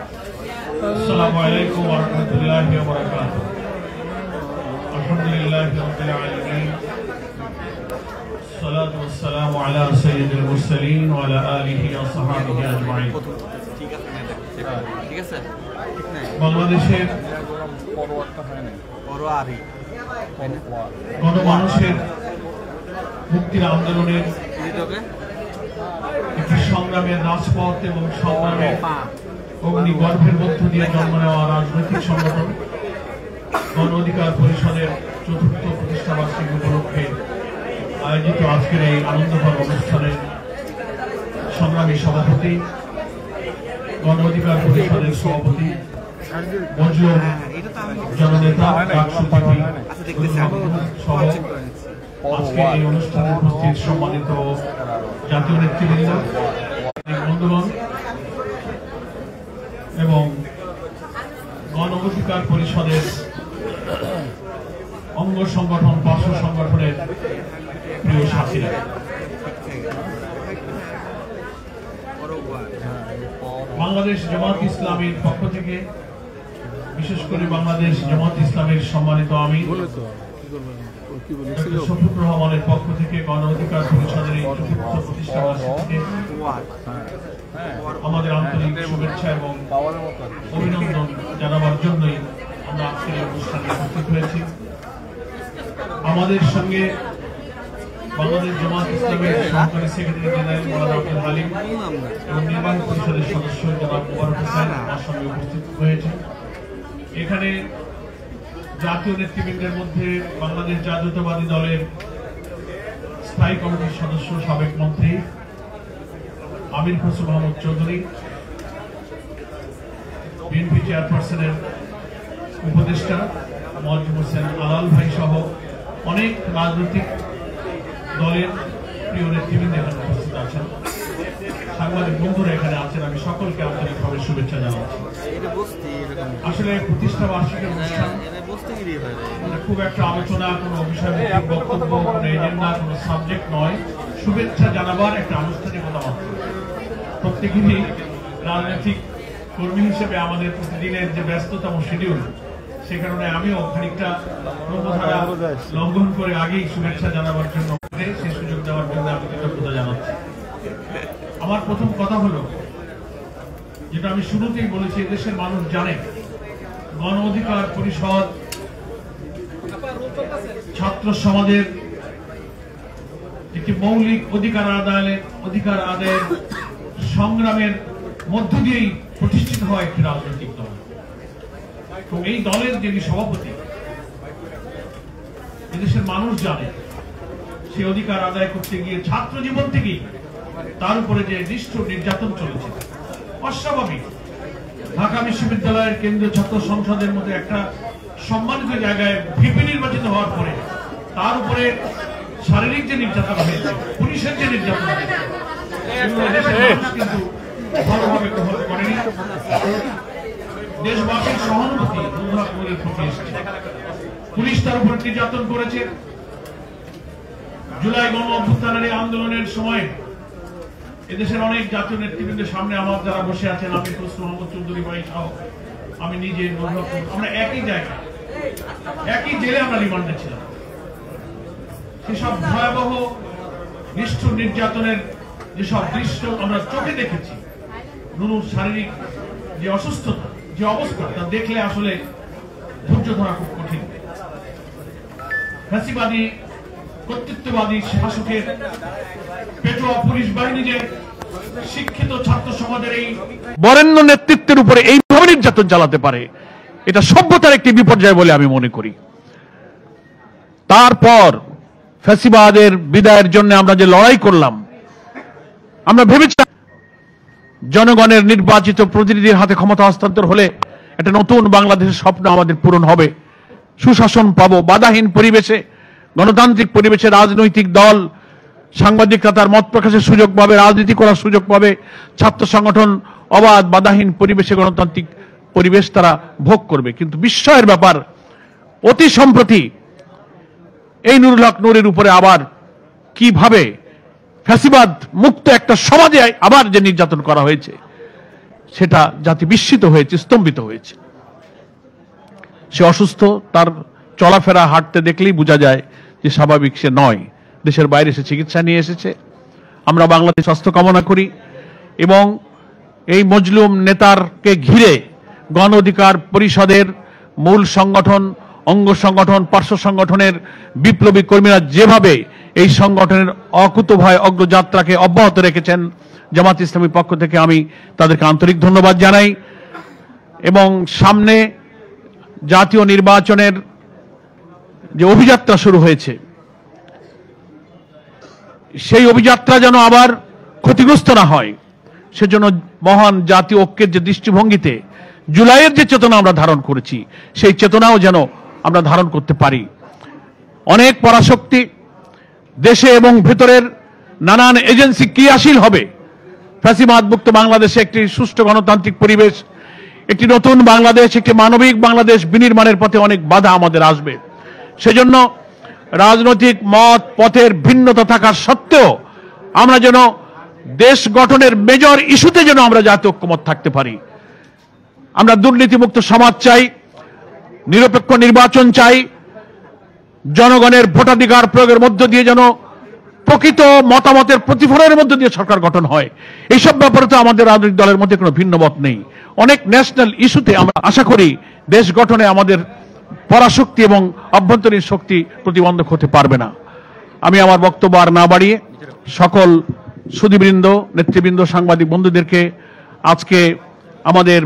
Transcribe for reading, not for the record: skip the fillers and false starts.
السلام عليكم ورحمة الله وبركاته. الحمد لله رب العالمين. الصلاة والسلام على سيد المرسلين وعلى آله وصحبه أجمعين. বাংলাদেশের গণমানুষের মুক্তির আন্দোলনের একটি সংগ্রামের রাজপথ এবং সংগ্রামের অগ্নিগর্ভের মধ্য দিয়ে জন্ম নেওয়া রাজনৈতিক সংগঠন গণ অধিকার পরিষদের চতুর্থ প্রতিষ্ঠাবার্ষিকী উপলক্ষে আয়োজিত আজকের এই আনন্দঘন অনুষ্ঠানের সংগ্রামী সভাপতি, গণ অধিকার পরিষদের সভাপতি, মজলুম জননেতা সহ আজকে এই অনুষ্ঠানে উপস্থিত সম্মানিত জাতীয় নেতৃবৃন্দ, বন্ধুগণ এবং গণ অধিকার পরিষদের অঙ্গ সংগঠন, পার্শ্ব সংগঠনের প্রিয় সাথীরা, বাংলাদেশ জামাত ইসলামীর পক্ষ থেকে, বিশেষ করে বাংলাদেশ জামাত ইসলামের সম্মানিত আমির ডক্টর শফিকুর রহমানের পক্ষ থেকে গণ অধিকার পরিষদের এই চতুর্থ প্রতিষ্ঠাবার্ষিকীতে আমাদের আন্তরিক শুভেচ্ছা এবং অভিনন্দন জানাবার জন্যই আমরা আজকের এই অনুষ্ঠানে উপস্থিত হয়েছি। আমাদের সঙ্গে বাংলাদেশ জামাত ইসলামের সহকারী সেক্রেটারি জেনারেল মাওলানা আব্দুল হালিম এবং নির্বাহী পরিষদের সদস্য জনাব মুবারক হোসেন আমার সঙ্গে উপস্থিত হয়েছে। এখানে জাতীয় নেতৃবৃন্দের মধ্যে বাংলাদেশ জাতীয়তাবাদী দলের স্থায়ী কমিটির সদস্য, সাবেক মন্ত্রী আমির খসরু মাহমুদ চৌধুরী, বিএনপি চেয়ারপারসনের উপদেষ্টা মওয়াজ্জেম হোসেন আলাল ভাই সহ অনেক রাজনৈতিক দলের প্রিয় নেতৃবৃন্দ এখানে উপস্থিত আছেন। সাংবাদিক বন্ধুরা এখানে আছেন, আমি সকলকে আন্তরিকভাবে শুভেচ্ছা জানাচ্ছি। আসলে প্রতিষ্ঠা বার্ষিকীর অনুষ্ঠান খুব একটা আলোচনা, কোনো বিষয়ভিত্তিক বক্তব্য, কোনো এজেন্ডা, কোনো সাবজেক্ট নয়, শুভেচ্ছা জানাবার একটা আনুষ্ঠানিকতা মাত্র। প্রত্যেকেরই রাজনৈতিক কর্মী হিসেবে আমাদের প্রতিদিনের যে ব্যস্ততম শিডিউল, সে কারণে আমিও খানিকটা পূর্বধারা লঙ্ঘন করে আগেই শুভেচ্ছা জানাবার জন্য, সেই সুযোগ দেওয়ার জন্য আমি কৃতজ্ঞতা জানাচ্ছি। আমার প্রথম কথা হলো, যেটা আমি শুরুতেই বলেছি, দেশের মানুষ জানে গণ অধিকার পরিষদ ছাত্র সমাজের একটি মৌলিক অধিকার আদায়ের সংগ্রামের মধ্য দিয়েই প্রতিষ্ঠিত হওয়া একটি রাজনৈতিক দল। এবং এই দলের যিনি সভাপতি, এদেশের মানুষ জানে সেই অধিকার আদায় করতে গিয়ে ছাত্র জীবন থেকেই তার উপরে যে নিষ্ঠুর নির্যাতন চলেছে, অস্বাভাবিক। ঢাকা বিশ্ববিদ্যালয়ের কেন্দ্রীয় ছাত্র সংসদের মধ্যে একটা সম্মানিত জায়গায় ভিপি নির্বাচিত হওয়ার পরে তার উপরে শারীরিক যে নির্যাতন হয়েছে, পুলিশের যে নির্যাতন হয়েছে, কিন্তু ভালোভাবে গ্রহণ করেনি। দেশবাসীর সহানুভূতি দুর্ভাগ্যের প্রতি এসেছে। পুলিশ তার উপর নির্যাতন করেছে। জুলাই গণ অভ্যুত্থানের আন্দোলনের সময় এদেশের অনেক জাতীয় নেতৃবৃন্দের সামনে আমার যারা বসে আছেন, আমির খসরু মাহমুদ চৌধুরী ভাই সহ আমি নিজে, আমরা একই জায়গায়, একই জেলে আমরা রিমান্ডে ছিলাম। সেসব ভয়াবহ নিষ্ঠুর নির্যাতনের যেসব দৃশ্য আমরা চোখে দেখেছি, নুনুর শারীরিক যে অসুস্থতা, যে অবস্থা, তা দেখলে আসলে ধৈর্য ধরা খুব কঠিন। ফ্যাসিবাদী কর্তৃত্ববাদী শাসকের পেটোয়া পুলিশ বাহিনী যে শিক্ষিত ছাত্র সমাজের এই বরেণ্য নেতৃত্বের উপরে এইভাবে নির্যাতন চালাতে পারে, এটা সভ্যতার একটি বিপর্যয় বলে আমি মনে করি। তারপর ফ্যাসিবাদের বিদায়ের জন্য আমরা যে লড়াই করলাম, আমরা ভেবেছিলাম জনগণের নির্বাচিত প্রতিনিধির হাতে ক্ষমতা হস্তান্তর হলে একটা নতুন বাংলাদেশের স্বপ্ন আমাদের পূরণ হবে, সুশাসন পাবো, বাধাহীন পরিবেশে, গণতান্ত্রিক পরিবেশে রাজনৈতিক দল, সাংবাদিকরা তার মত প্রকাশের সুযোগ পাবে, রাজনীতি করার সুযোগ পাবে, ছাত্র সংগঠন অবাধ বাধাহীন পরিবেশে গণতান্ত্রিক পরিবেশ তারা ভোগ করবে। কিন্তু বিস্ময়ের ব্যাপার, অতি সম্প্রতি এই নুরুল হক নূরের উপরে আবার কিভাবে ফ্যাসিবাদ মুক্ত একটা সমাজে আবার যে নির্যাতন করা হয়েছে, সেটা জাতি বিস্মিত হয়েছে, স্তম্ভিত হয়েছে। সে অসুস্থ, তার চলাফেরা হাঁটতে দেখলেই বোঝা যায় যে স্বাভাবিক সে নয়। দেশের বাইরে সে চিকিৎসা নিয়ে এসেছে। আমরা বাংলাদেশ স্বাস্থ্য কামনা করি এবং এই মজলুম নেতারকে ঘিরে গণ অধিকার পরিষদের মূল সংগঠন, অঙ্গ সংগঠন, পার্শ্ব সংগঠনের বিপ্লবী কর্মীরা যেভাবে এই সংগঠনের অকুতোভয় অগ্রযাত্রাকে অব্যাহত রেখেছেন, জামাত ইসলামীর পক্ষ থেকে আমি তাদেরকে আন্তরিক ধন্যবাদ জানাই। এবং সামনে জাতীয় নির্বাচনের যে অভিযাত্রা শুরু হয়েছে, সেই অভিযাত্রা যেন আবার ক্ষতিগ্রস্ত না হয়, সেজন্য মহান জাতীয় ঐক্যের যে দৃষ্টিভঙ্গিতে জুলাইয়ের যে চেতনা আমরা ধারণ করেছি, সেই চেতনাও যেন আমরা ধারণ করতে পারি। অনেক পরাশক্তি দেশে এবং ভেতরের নানান এজেন্সি ক্রিয়াশীল হবে। ফ্যাসিবাদ মুক্ত বাংলাদেশে একটি সুষ্ঠু গণতান্ত্রিক পরিবেশ, একটি নতুন বাংলাদেশ, একটি মানবিক বাংলাদেশ বিনির্মাণের পথে অনেক বাধা আমাদের আসবে। সেজন্য রাজনৈতিক মত পথের ভিন্নতা থাকার সত্ত্বেও আমরা যেন দেশ গঠনের মেজর ইস্যুতে যেন আমরা জাতীয় ঐক্যমত থাকতে পারি। আমরা দুর্নীতিমুক্ত সমাজ চাই, নিরপেক্ষ নির্বাচন চাই, জনগণের ভোটাধিকার প্রয়োগের মধ্য দিয়ে যেন প্রকৃত মতামতের প্রতিফলনের মধ্য দিয়ে সরকার গঠন হয়। এইসব ব্যাপারে তো আমাদের রাজনৈতিক দলের মধ্যে কোনো ভিন্ন মত নেই। অনেক ন্যাশনাল ইস্যুতে আমরা আশা করি দেশ গঠনে আমাদের পরাশক্তি এবং অভ্যন্তরীণ শক্তি প্রতিবন্ধক হতে পারবে না। আমি আমার বক্তব্য আর না বাড়িয়ে সকল সুধীবৃন্দ, নেতৃবৃন্দ, সাংবাদিক বন্ধুদেরকে আজকে আমাদের